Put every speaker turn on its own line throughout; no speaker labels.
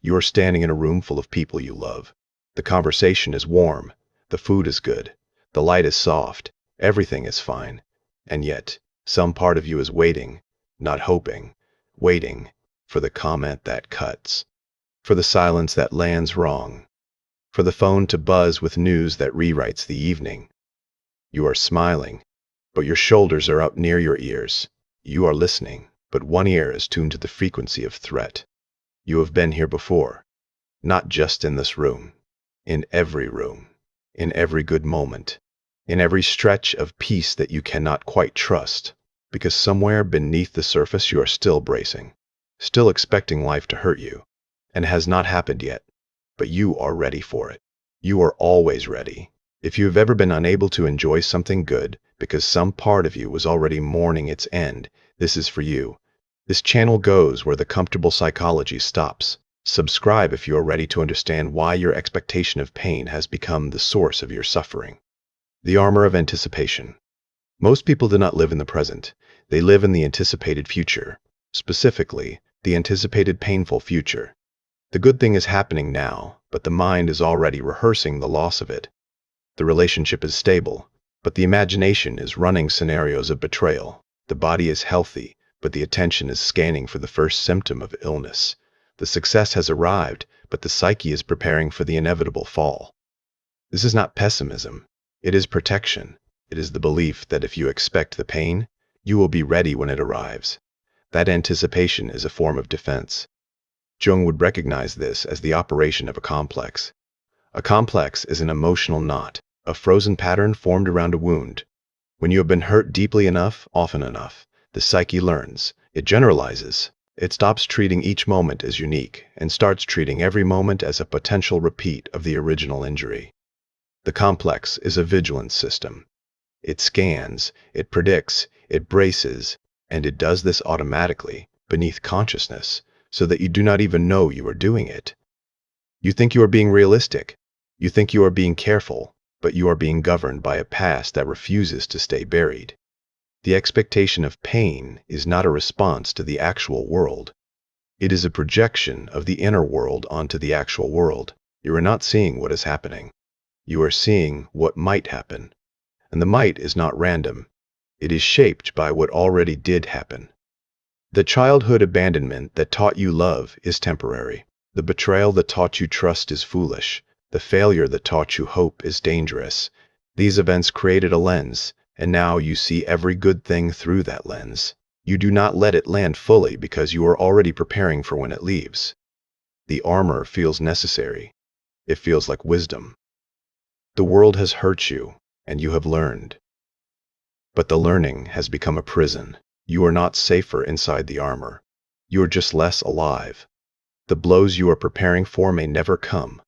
You are standing in a room full of people you love. The conversation is warm, the food is good, the light is soft, everything is fine. And yet, some part of you is waiting, not hoping, waiting for the comment that cuts, for the silence that lands wrong, for the phone to buzz with news that rewrites the evening. You are smiling, but your shoulders are up near your ears. You are listening, but one ear is tuned to the frequency of threat. You have been here before, not just in this room, in every room, in every good moment, in every stretch of peace that you cannot quite trust, because somewhere beneath the surface you are still bracing, still expecting life to hurt you, and it has not happened yet, but you are ready for it. You are always ready. If you have ever been unable to enjoy something good because some part of you was already mourning its end, this is for you. This channel goes where the comfortable psychology stops. Subscribe if you are ready to understand why your expectation of pain has become the source of your suffering. The armor of anticipation. Most people do not live in the present. They live in the anticipated future, specifically, the anticipated painful future. The good thing is happening now, but the mind is already rehearsing the loss of it. The relationship is stable, but the imagination is running scenarios of betrayal. The body is healthy, but the attention is scanning for the first symptom of illness. The success has arrived, but the psyche is preparing for the inevitable fall. This is not pessimism. It is protection. It is the belief that if you expect the pain, you will be ready when it arrives. That anticipation is a form of defense. Jung would recognize this as the operation of a complex. A complex is an emotional knot, a frozen pattern formed around a wound. When you have been hurt deeply enough, often enough, the psyche learns. It generalizes. It stops treating each moment as unique and starts treating every moment as a potential repeat of the original injury. The complex is a vigilance system. It scans, it predicts, it braces, and it does this automatically, beneath consciousness, so that you do not even know you are doing it. You think you are being realistic. You think you are being careful, but you are being governed by a past that refuses to stay buried. The expectation of pain is not a response to the actual world. It is a projection of the inner world onto the actual world. You are not seeing what is happening. You are seeing what might happen. And the might is not random. It is shaped by what already did happen. The childhood abandonment that taught you love is temporary. The betrayal that taught you trust is foolish. The failure that taught you hope is dangerous. These events created a lens, and now you see every good thing through that lens. You do not let it land fully because you are already preparing for when it leaves. The armor feels necessary. It feels like wisdom. The world has hurt you, and you have learned. But the learning has become a prison. You are not safer inside the armor. You are just less alive. The blows you are preparing for may never come,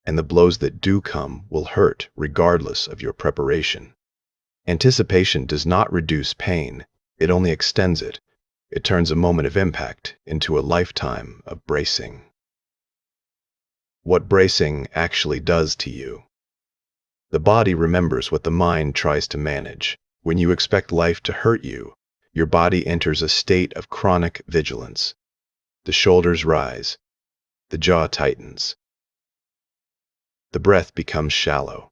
and the blows that do come will hurt regardless of your preparation. Anticipation does not reduce pain, it only extends it. It turns a moment of impact into a lifetime of bracing. What bracing actually does to you. The body remembers what the mind tries to manage. When you expect life to hurt you, your body enters a state of chronic vigilance. The shoulders rise. The jaw tightens. The breath becomes shallow.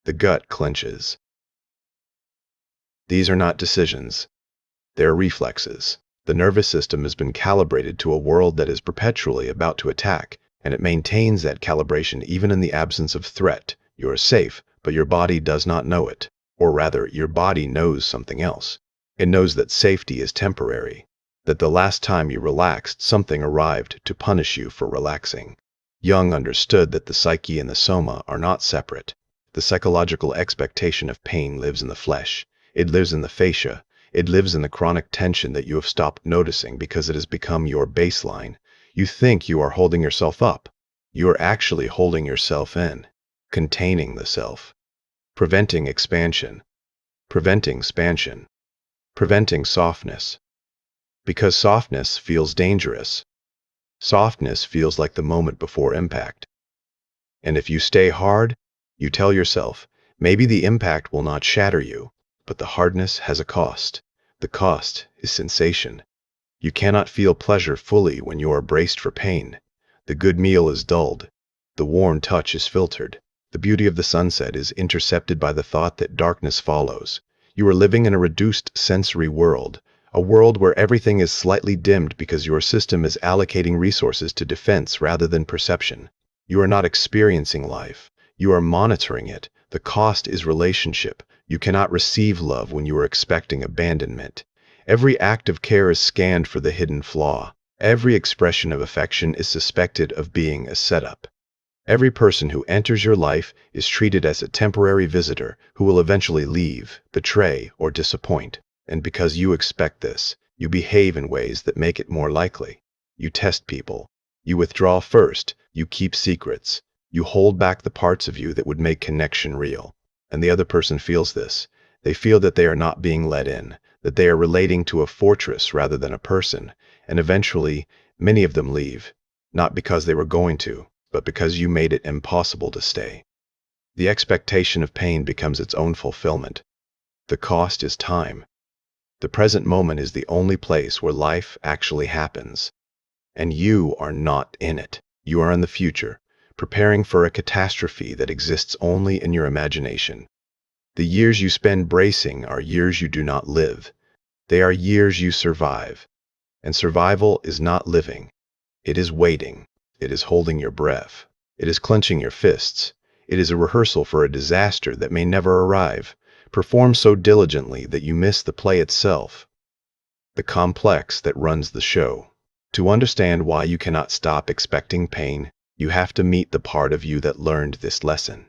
The gut clenches. These are not decisions. They are reflexes. The nervous system has been calibrated to a world that is perpetually about to attack, and it maintains that calibration even in the absence of threat. You are safe, but your body does not know it. Or rather, your body knows something else. It knows that safety is temporary, that the last time you relaxed, something arrived to punish you for relaxing. Jung understood that the psyche and the soma are not separate. The psychological expectation of pain lives in the flesh. It lives in the fascia. It lives in the chronic tension that you have stopped noticing because it has become your baseline. You think you are holding yourself up. You are actually holding yourself in, containing the self, preventing expansion, preventing expansion, preventing softness. Because softness feels dangerous. Softness feels like the moment before impact. And if you stay hard, you tell yourself, maybe the impact will not shatter you, but the hardness has a cost. The cost is sensation. You cannot feel pleasure fully when you are braced for pain. The good meal is dulled. The warm touch is filtered. The beauty of the sunset is intercepted by the thought that darkness follows. You are living in a reduced sensory world, a world where everything is slightly dimmed because your system is allocating resources to defense rather than perception. You are not experiencing life. You are monitoring it. The cost is relationship. You cannot receive love when you are expecting abandonment. Every act of care is scanned for the hidden flaw. Every expression of affection is suspected of being a setup. Every person who enters your life is treated as a temporary visitor who will eventually leave, betray, or disappoint. And because you expect this, you behave in ways that make it more likely. You test people. You withdraw first. You keep secrets. You hold back the parts of you that would make connection real. And the other person feels this. They feel that they are not being let in, that they are relating to a fortress rather than a person, and eventually, many of them leave, not because they were going to, but because you made it impossible to stay. The expectation of pain becomes its own fulfillment. The cost is time. The present moment is the only place where life actually happens. And you are not in it. You are in the future, preparing for a catastrophe that exists only in your imagination. The years you spend bracing are years you do not live. They are years you survive. And survival is not living. It is waiting. It is holding your breath. It is clenching your fists. It is a rehearsal for a disaster that may never arrive, performed so diligently that you miss the play itself. The complex that runs the show. To understand why you cannot stop expecting pain, you have to meet the part of you that learned this lesson.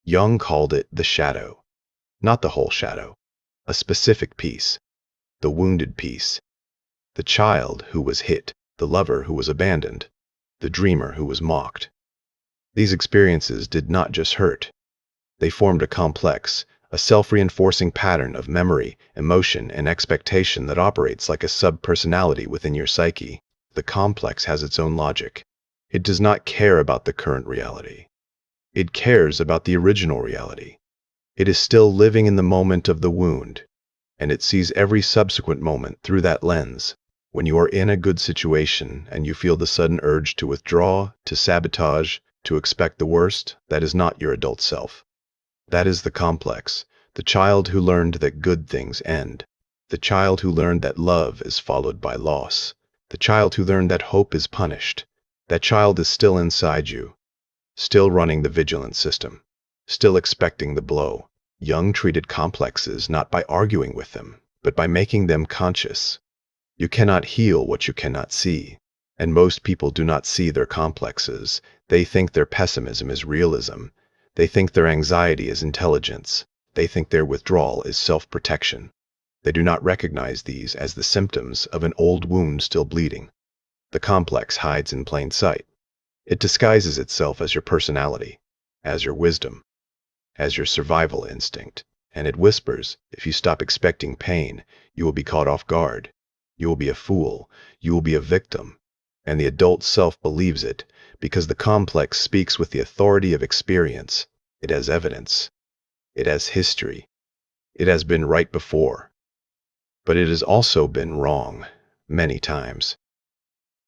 Jung called it the shadow. Not the whole shadow. A specific piece. The wounded piece. The child who was hit. The lover who was abandoned. The dreamer who was mocked. These experiences did not just hurt. They formed a complex, a self-reinforcing pattern of memory, emotion, and expectation that operates like a sub-personality within your psyche. The complex has its own logic. It does not care about the current reality. It cares about the original reality. It is still living in the moment of the wound, and it sees every subsequent moment through that lens. When you are in a good situation and you feel the sudden urge to withdraw, to sabotage, to expect the worst, that is not your adult self. That is the complex, the child who learned that good things end, the child who learned that love is followed by loss, the child who learned that hope is punished. That child is still inside you, still running the vigilant system, still expecting the blow. Jung treated complexes not by arguing with them, but by making them conscious. You cannot heal what you cannot see, and most people do not see their complexes. They think their pessimism is realism. They think their anxiety is intelligence. They think their withdrawal is self-protection. They do not recognize these as the symptoms of an old wound still bleeding. The complex hides in plain sight. It disguises itself as your personality, as your wisdom, as your survival instinct, and it whispers, if you stop expecting pain, you will be caught off guard. You will be a fool. You will be a victim. And the adult self believes it, because the complex speaks with the authority of experience. It has evidence. It has history. It has been right before. But it has also been wrong, many times.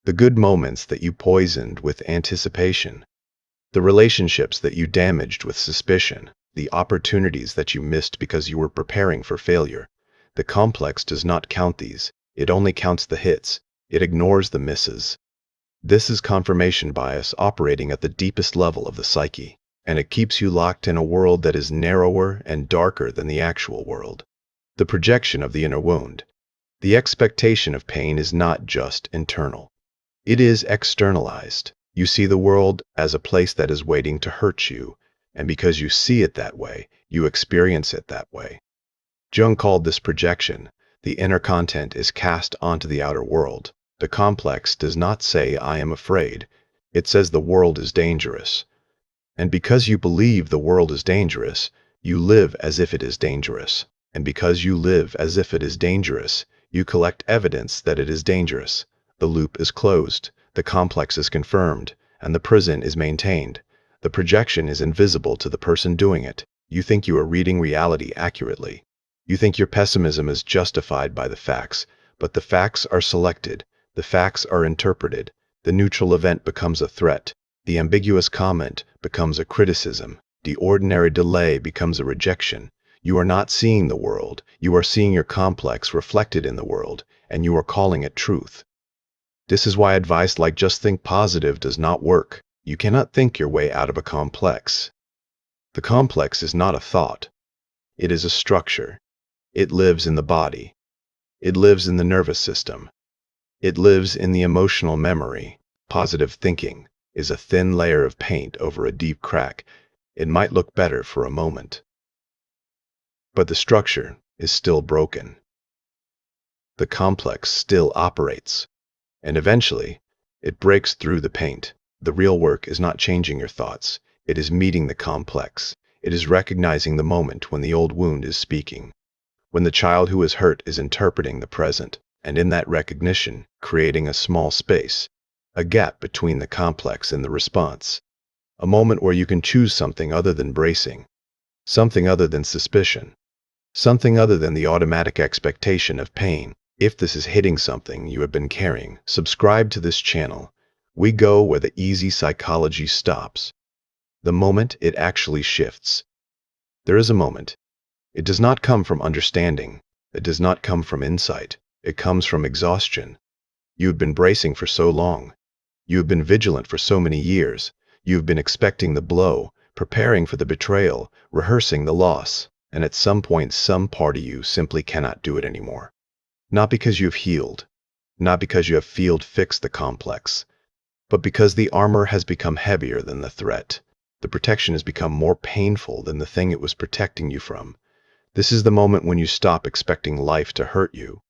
The good moments that you poisoned with anticipation, the relationships that you damaged with suspicion, the opportunities that you missed because you were preparing for failure. The complex does not count these. It only counts the hits. It ignores the misses. This is confirmation bias operating at the deepest level of the psyche, and it keeps you locked in a world that is narrower and darker than the actual world. The projection of the inner wound. The expectation of pain is not just internal. It is externalized. You see the world as a place that is waiting to hurt you, and because you see it that way, you experience it that way. Jung called this projection. The inner content is cast onto the outer world. The complex does not say, I am afraid. It says the world is dangerous. And because you believe the world is dangerous, you live as if it is dangerous. And because you live as if it is dangerous, you collect evidence that it is dangerous. The loop is closed, the complex is confirmed, and the prison is maintained. The projection is invisible to the person doing it. You think you are reading reality accurately. You think your pessimism is justified by the facts, but the facts are selected, the facts are interpreted, The neutral event becomes a threat. The ambiguous comment becomes a criticism. The ordinary delay becomes a rejection. You are not seeing the world. You are seeing your complex reflected in the world, and you are calling it truth. This is why advice like just think positive does not work. You cannot think your way out of a complex. The complex is not a thought. It is a structure. It lives in the body. It lives in the nervous system. It lives in the emotional memory. Positive thinking is a thin layer of paint over a deep crack. It might look better for a moment, but the structure is still broken. The complex still operates, and eventually, it breaks through the paint. The real work is not changing your thoughts. It is meeting the complex. It is recognizing the moment when the old wound is speaking, when the child who is hurt is interpreting the present, and in that recognition, creating a small space, a gap between the complex and the response, a moment where you can choose something other than bracing, something other than suspicion, something other than the automatic expectation of pain. If this is hitting something you have been carrying, subscribe to this channel. We go where the easy psychology stops. The moment it actually shifts. There is a moment. It does not come from understanding. It does not come from insight. It comes from exhaustion. You have been bracing for so long. You have been vigilant for so many years. You have been expecting the blow, preparing for the betrayal, rehearsing the loss, and at some point some part of you simply cannot do it anymore. Not because you have healed, not because you have fixed the complex, but because the armor has become heavier than the threat. The protection has become more painful than the thing it was protecting you from. This is the moment when you stop expecting life to hurt you.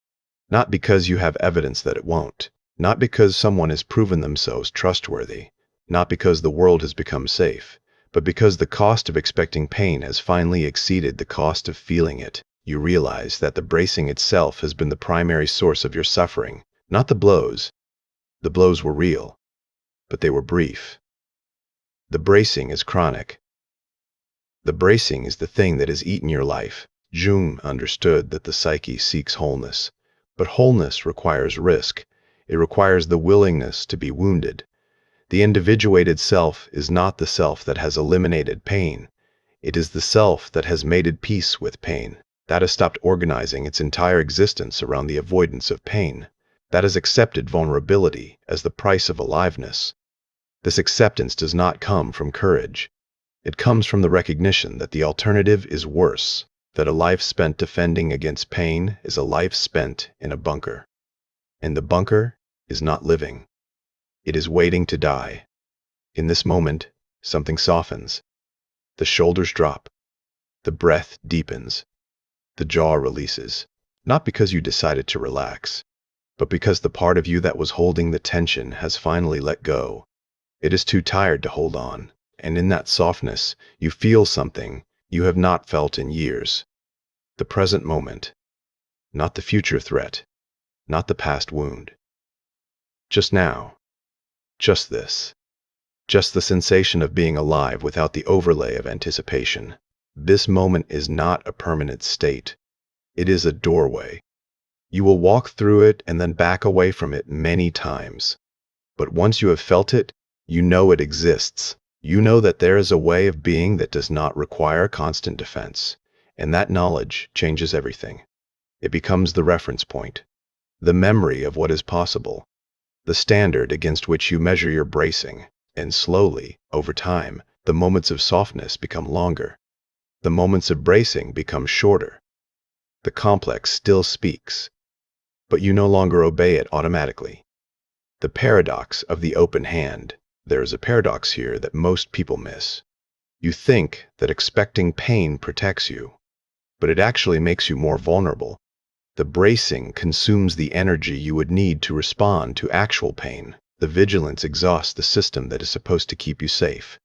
Not because you have evidence that it won't. Not because someone has proven themselves trustworthy. Not because the world has become safe. But because the cost of expecting pain has finally exceeded the cost of feeling it. You realize that the bracing itself has been the primary source of your suffering, not the blows. The blows were real, but they were brief. The bracing is chronic. The bracing is the thing that has eaten your life. Jung understood that the psyche seeks wholeness, but wholeness requires risk. It requires the willingness to be wounded. The individuated self is not the self that has eliminated pain. It is the self that has made peace with pain. That has stopped organizing its entire existence around the avoidance of pain. That has accepted vulnerability as the price of aliveness. This acceptance does not come from courage. It comes from the recognition that the alternative is worse, that a life spent defending against pain is a life spent in a bunker. And the bunker is not living. It is waiting to die. In this moment, something softens. The shoulders drop. The breath deepens. The jaw releases, not because you decided to relax, but because the part of you that was holding the tension has finally let go. It is too tired to hold on, and in that softness, you feel something you have not felt in years. The present moment, not the future threat, not the past wound. Just now, just this, just the sensation of being alive without the overlay of anticipation. This moment is not a permanent state. It is a doorway. You will walk through it and then back away from it many times. But once you have felt it, you know it exists. You know that there is a way of being that does not require constant defense. And that knowledge changes everything. It becomes the reference point, the memory of what is possible, the standard against which you measure your bracing. And slowly, over time, the moments of softness become longer. The moments of bracing become shorter. The complex still speaks, but you no longer obey it automatically. The paradox of the open hand. There is a paradox here that most people miss. You think that expecting pain protects you, but it actually makes you more vulnerable. The bracing consumes the energy you would need to respond to actual pain. The vigilance exhausts the system that is supposed to keep you safe.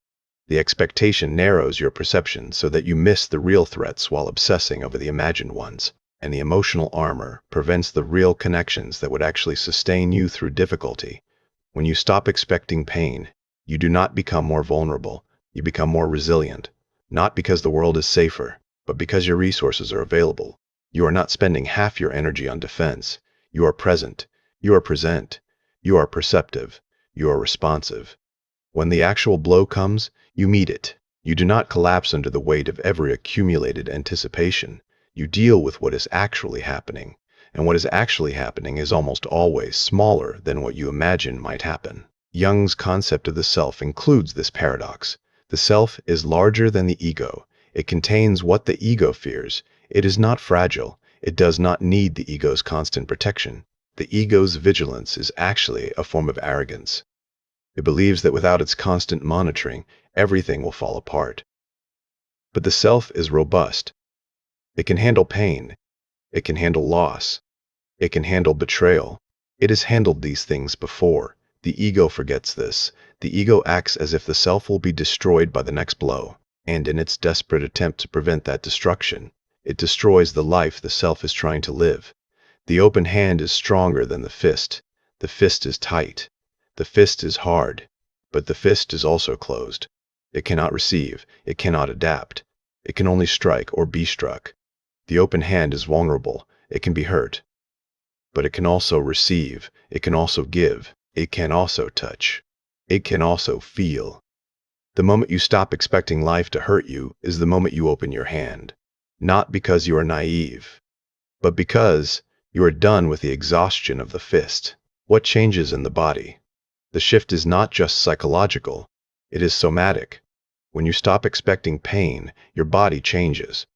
The expectation narrows your perception so that you miss the real threats while obsessing over the imagined ones. And the emotional armor prevents the real connections that would actually sustain you through difficulty. When you stop expecting pain, you do not become more vulnerable. You become more resilient. Not because the world is safer, but because your resources are available. You are not spending half your energy on defense. You are present. You are present. You are perceptive. you are responsive. When the actual blow comes, you meet it. You do not collapse under the weight of every accumulated anticipation. You deal with what is actually happening, and what is actually happening is almost always smaller than what you imagine might happen. Jung's concept of the self includes this paradox. The self is larger than the ego. It contains what the ego fears. It is not fragile. It does not need the ego's constant protection. The ego's vigilance is actually a form of arrogance. It believes that without its constant monitoring, everything will fall apart. But the self is robust. It can handle pain. It can handle loss. It can handle betrayal. It has handled these things before. The ego forgets this. The ego acts as if the self will be destroyed by the next blow, and in its desperate attempt to prevent that destruction, it destroys the life the self is trying to live. The open hand is stronger than the fist. The fist is tight. The fist is hard, but the fist is also closed. It cannot receive. It cannot adapt. It can only strike or be struck. The open hand is vulnerable. It can be hurt. But it can also receive. It can also give. It can also touch. It can also feel. The moment you stop expecting life to hurt you is the moment you open your hand. Not because you are naive, but because you are done with the exhaustion of the fist. What changes in the body? The shift is not just psychological, it is somatic. When you stop expecting pain, your body changes.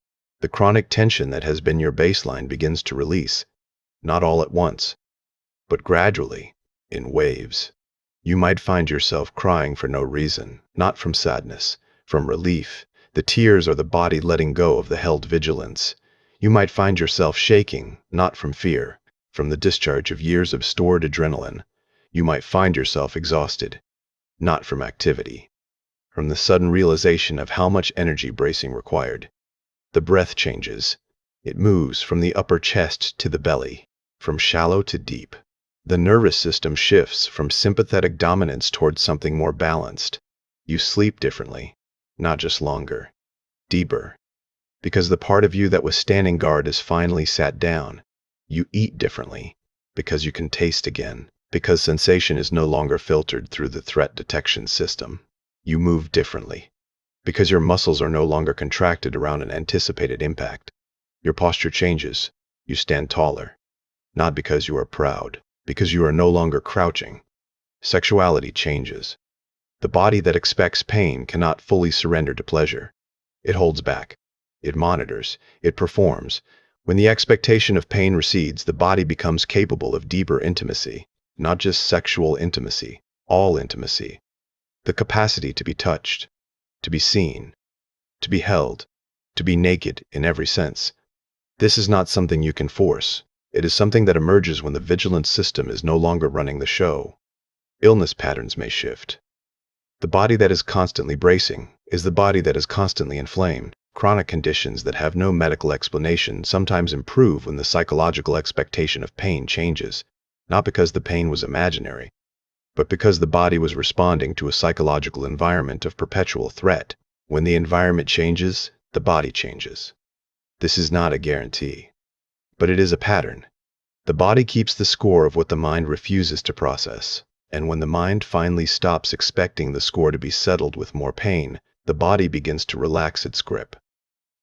The chronic tension that has been your baseline begins to release, not all at once, but gradually, in waves. You might find yourself crying for no reason, not from sadness, from relief. The tears are the body letting go of the held vigilance. You might find yourself shaking, not from fear, from the discharge of years of stored adrenaline. You might find yourself exhausted, not from activity, from the sudden realization of how much energy bracing required. The breath changes. It moves from the upper chest to the belly, from shallow to deep. The nervous system shifts from sympathetic dominance towards something more balanced. You sleep differently, not just longer, deeper. Because the part of you that was standing guard is finally sat down. You eat differently, because you can taste again. Because sensation is no longer filtered through the threat detection system. You move differently. Because your muscles are no longer contracted around an anticipated impact. Your posture changes. You stand taller. Not because you are proud, because you are no longer crouching. Sexuality changes. The body that expects pain cannot fully surrender to pleasure. It holds back. It monitors. It performs. When the expectation of pain recedes, the body becomes capable of deeper intimacy. Not just sexual intimacy, all intimacy. The capacity to be touched, to be seen, to be held, to be naked in every sense. This is not something you can force. It is something that emerges when the vigilant system is no longer running the show. Illness patterns may shift. The body that is constantly bracing is the body that is constantly inflamed. Chronic conditions that have no medical explanation sometimes improve when the psychological expectation of pain changes. Not because the pain was imaginary, but because the body was responding to a psychological environment of perpetual threat. When the environment changes, the body changes. This is not a guarantee, but it is a pattern. The body keeps the score of what the mind refuses to process, and when the mind finally stops expecting the score to be settled with more pain, the body begins to relax its grip.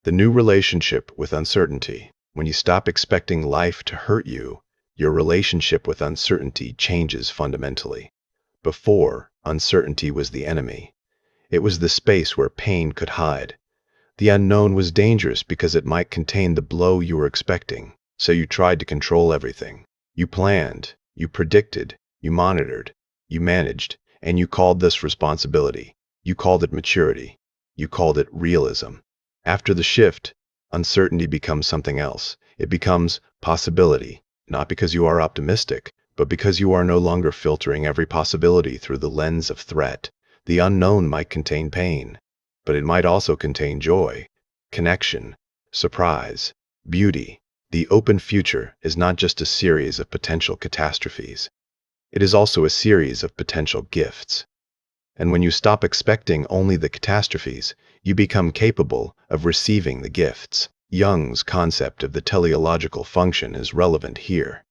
The new relationship with uncertainty. When you stop expecting life to hurt you, your relationship with uncertainty changes fundamentally. Before, uncertainty was the enemy. It was the space where pain could hide. The unknown was dangerous because it might contain the blow you were expecting, so you tried to control everything. You planned, you predicted, you monitored, you managed, and you called this responsibility. You called it maturity. You called it realism. After the shift, uncertainty becomes something else. It becomes possibility. Not because you are optimistic, but because you are no longer filtering every possibility through the lens of threat. The unknown might contain pain, but it might also contain joy, connection, surprise, beauty. The open future is not just a series of potential catastrophes. It is also a series of potential gifts. And when you stop expecting only the catastrophes, you become capable of receiving the gifts. Jung's concept of the teleological function is relevant here.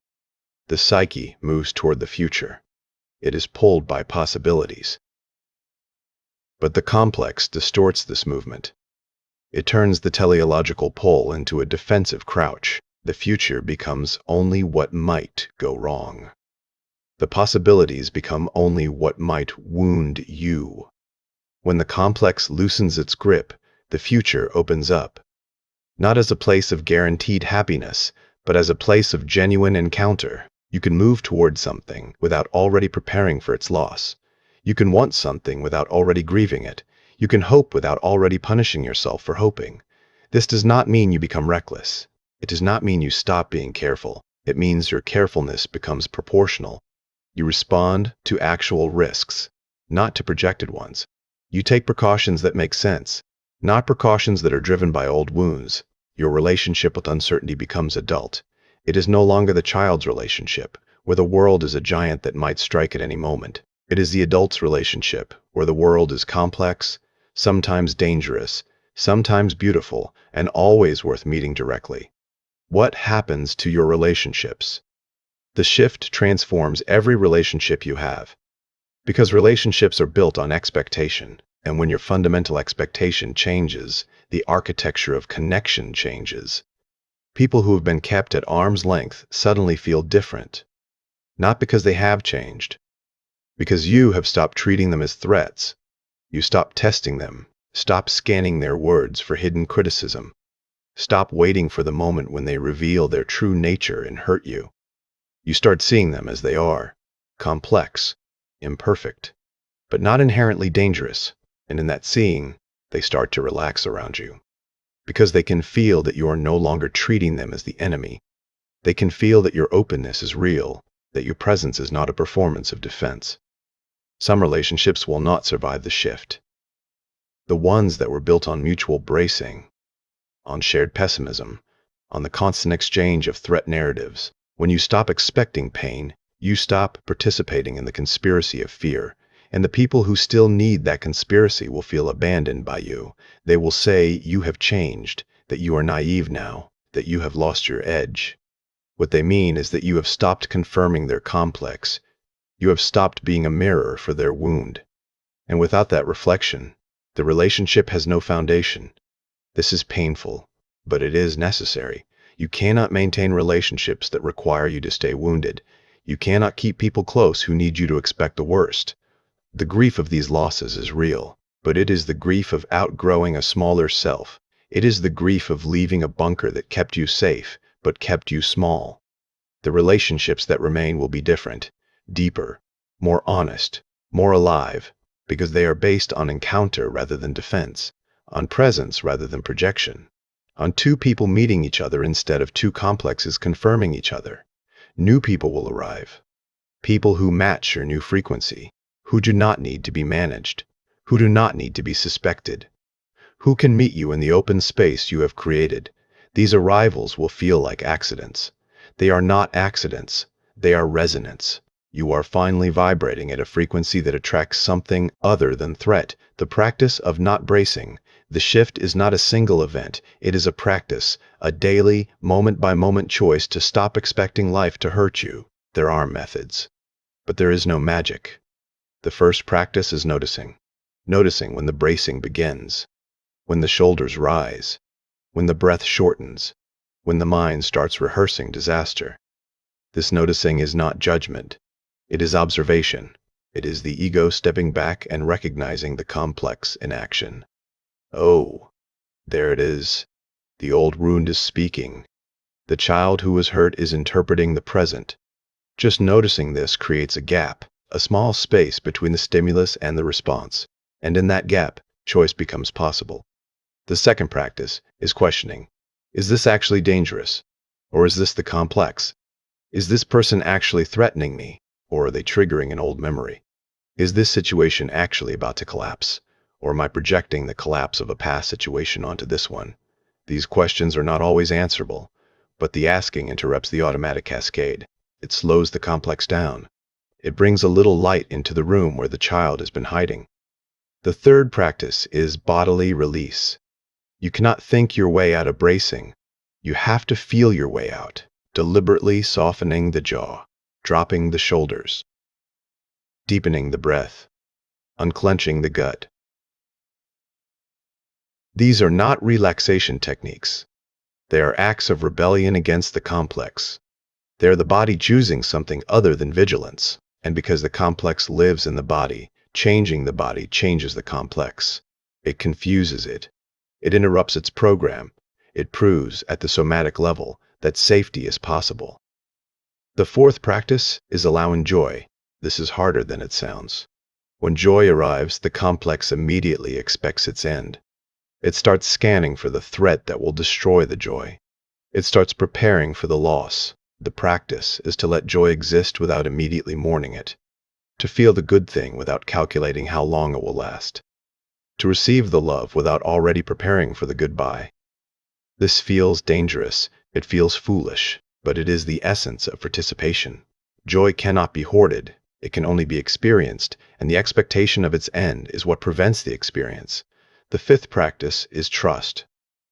The psyche moves toward the future. It is pulled by possibilities. But the complex distorts this movement. It turns the teleological pull into a defensive crouch. The future becomes only what might go wrong. The possibilities become only what might wound you. When the complex loosens its grip, the future opens up, not as a place of guaranteed happiness, but as a place of genuine encounter. You can move towards something without already preparing for its loss. You can want something without already grieving it. You can hope without already punishing yourself for hoping. This does not mean you become reckless. It does not mean you stop being careful. It means your carefulness becomes proportional. You respond to actual risks, not to projected ones. You take precautions that make sense, not precautions that are driven by old wounds. Your relationship with uncertainty becomes adult. It is no longer the child's relationship, where the world is a giant that might strike at any moment. It is the adult's relationship, where the world is complex, sometimes dangerous, sometimes beautiful, and always worth meeting directly. What happens to your relationships? The shift transforms every relationship you have. Because relationships are built on expectation, and when your fundamental expectation changes, the architecture of connection changes. People who have been kept at arm's length suddenly feel different, not because they have changed, because you have stopped treating them as threats. You stop testing them, stop scanning their words for hidden criticism, stop waiting for the moment when they reveal their true nature and hurt you. You start seeing them as they are, complex, imperfect, but not inherently dangerous, and in that seeing, they start to relax around you. Because they can feel that you are no longer treating them as the enemy. They can feel that your openness is real, that your presence is not a performance of defense. Some relationships will not survive the shift. The ones that were built on mutual bracing, on shared pessimism, on the constant exchange of threat narratives. When you stop expecting pain, you stop participating in the conspiracy of fear, and the people who still need that conspiracy will feel abandoned by you. They will say you have changed, that you are naive now, that you have lost your edge. What they mean is that you have stopped confirming their complex. You have stopped being a mirror for their wound. And without that reflection, the relationship has no foundation. This is painful, but it is necessary. You cannot maintain relationships that require you to stay wounded. You cannot keep people close who need you to expect the worst. The grief of these losses is real, but it is the grief of outgrowing a smaller self. It is the grief of leaving a bunker that kept you safe, but kept you small. The relationships that remain will be different, deeper, more honest, more alive, because they are based on encounter rather than defense, on presence rather than projection, on two people meeting each other instead of two complexes confirming each other. New people will arrive, people who match your new frequency, who do not need to be managed, who do not need to be suspected, who can meet you in the open space you have created. These arrivals will feel like accidents. They are not accidents, they are resonance. You are finally vibrating at a frequency that attracts something other than threat, the practice of not bracing. The shift is not a single event, it is a practice, a daily, moment-by-moment choice to stop expecting life to hurt you. There are methods, but there is no magic. The first practice is noticing. Noticing when the bracing begins, when the shoulders rise, when the breath shortens, when the mind starts rehearsing disaster. This noticing is not judgment. It is observation. It is the ego stepping back and recognizing the complex in action. Oh, there it is. The old wound is speaking. The child who was hurt is interpreting the present. Just noticing this creates a gap, a small space between the stimulus and the response, and in that gap, choice becomes possible. The second practice is questioning. Is this actually dangerous? Or is this the complex? Is this person actually threatening me? Or are they triggering an old memory? Is this situation actually about to collapse? Or am I projecting the collapse of a past situation onto this one? These questions are not always answerable, but the asking interrupts the automatic cascade. It slows the complex down. It brings a little light into the room where the child has been hiding. The third practice is bodily release. You cannot think your way out of bracing. You have to feel your way out, deliberately softening the jaw, dropping the shoulders, deepening the breath, unclenching the gut. These are not relaxation techniques. They are acts of rebellion against the complex. They are the body choosing something other than vigilance, and because the complex lives in the body, changing the body changes the complex. It confuses it. It interrupts its program. It proves, at the somatic level, that safety is possible. The fourth practice is allowing joy. This is harder than it sounds. When joy arrives, the complex immediately expects its end. It starts scanning for the threat that will destroy the joy. It starts preparing for the loss. The practice is to let joy exist without immediately mourning it, to feel the good thing without calculating how long it will last, to receive the love without already preparing for the goodbye. This feels dangerous, it feels foolish, but it is the essence of participation. Joy cannot be hoarded, it can only be experienced, and the expectation of its end is what prevents the experience. The fifth practice is trust.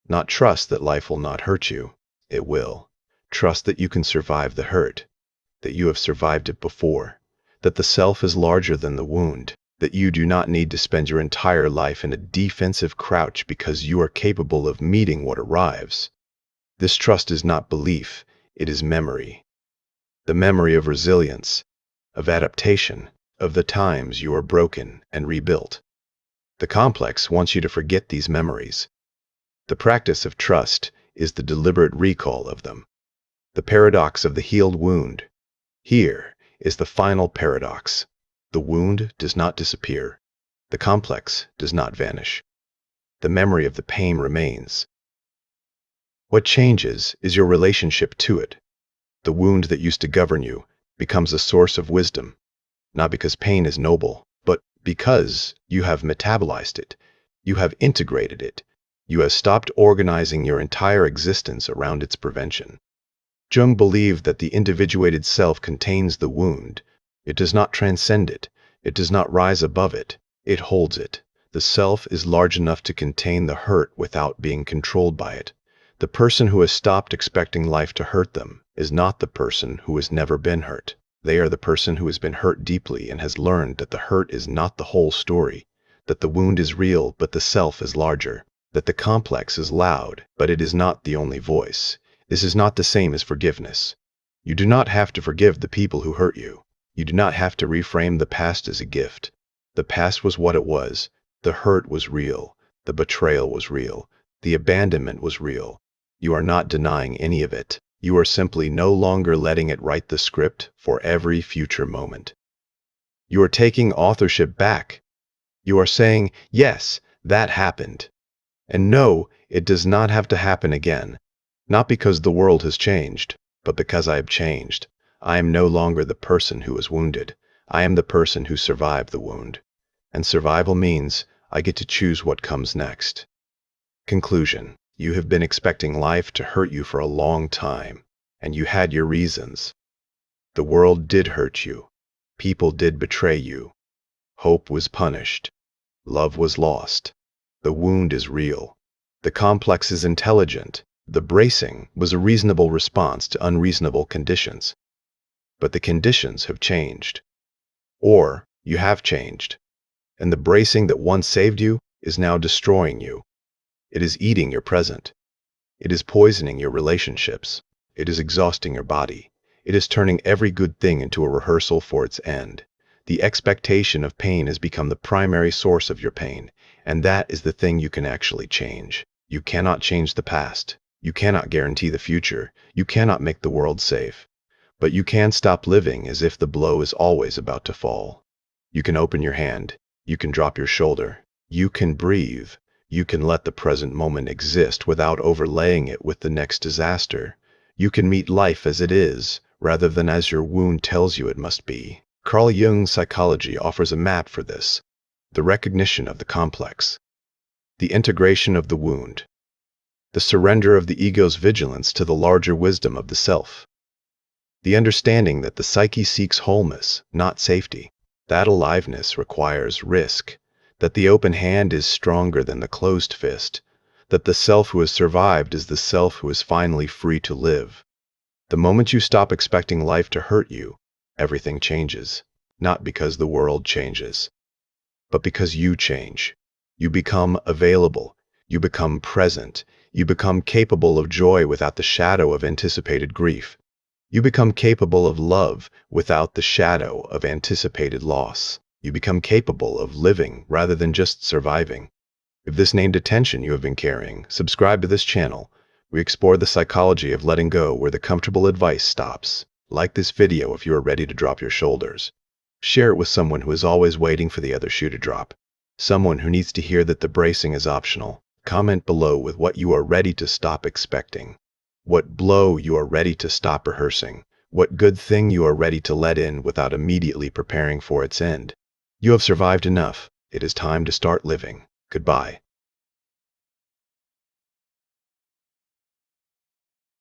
Not trust that life will not hurt you. It will. Trust that you can survive the hurt, that you have survived it before, that the self is larger than the wound, that you do not need to spend your entire life in a defensive crouch because you are capable of meeting what arrives. This trust is not belief, it is memory. The memory of resilience, of adaptation, of the times you are broken and rebuilt. The complex wants you to forget these memories. The practice of trust is the deliberate recall of them. The paradox of the healed wound. Here is the final paradox. The wound does not disappear. The complex does not vanish. The memory of the pain remains. What changes is your relationship to it. The wound that used to govern you becomes a source of wisdom, not because pain is noble, but because you have metabolized it, you have integrated it, you have stopped organizing your entire existence around its prevention. Jung believed that the individuated self contains the wound. It does not transcend it. It does not rise above it. It holds it. The self is large enough to contain the hurt without being controlled by it. The person who has stopped expecting life to hurt them is not the person who has never been hurt. They are the person who has been hurt deeply and has learned that the hurt is not the whole story, that the wound is real but the self is larger, that the complex is loud but it is not the only voice. This is not the same as forgiveness. You do not have to forgive the people who hurt you. You do not have to reframe the past as a gift. The past was what it was. The hurt was real. The betrayal was real. The abandonment was real. You are not denying any of it. You are simply no longer letting it write the script for every future moment. You are taking authorship back. You are saying, yes, that happened. And no, it does not have to happen again. Not because the world has changed, but because I have changed. I am no longer the person who was wounded. I am the person who survived the wound. And survival means I get to choose what comes next. Conclusion. You have been expecting life to hurt you for a long time, and you had your reasons. The world did hurt you. People did betray you. Hope was punished. Love was lost. The wound is real. The complex is intelligent. The bracing was a reasonable response to unreasonable conditions. But the conditions have changed. Or you have changed. And the bracing that once saved you is now destroying you. It is eating your present. It is poisoning your relationships. It is exhausting your body. It is turning every good thing into a rehearsal for its end. The expectation of pain has become the primary source of your pain, and that is the thing you can actually change. You cannot change the past. You cannot guarantee the future. You cannot make the world safe. But you can stop living as if the blow is always about to fall. You can open your hand. You can drop your shoulder. You can breathe. You can let the present moment exist without overlaying it with the next disaster. You can meet life as it is, rather than as your wound tells you it must be. Carl Jung's psychology offers a map for this. The recognition of the complex. The integration of the wound. The surrender of the ego's vigilance to the larger wisdom of the self. The understanding that the psyche seeks wholeness, not safety. That aliveness requires risk. That the open hand is stronger than the closed fist, that the self who has survived is the self who is finally free to live. The moment you stop expecting life to hurt you, everything changes. not because the world changes, but because you change. You become available. You become present. You become capable of joy without the shadow of anticipated grief. You become capable of love without the shadow of anticipated loss. You become capable of living rather than just surviving. If this named attention you have been carrying, subscribe to this channel. We explore the psychology of letting go where the comfortable advice stops. Like this video if you are ready to drop your shoulders. Share it with someone who is always waiting for the other shoe to drop. Someone who needs to hear that the bracing is optional. Comment below with what you are ready to stop expecting. What blow you are ready to stop rehearsing. What good thing you are ready to let in without immediately preparing for its end. You have survived enough. It is time to start living. Goodbye.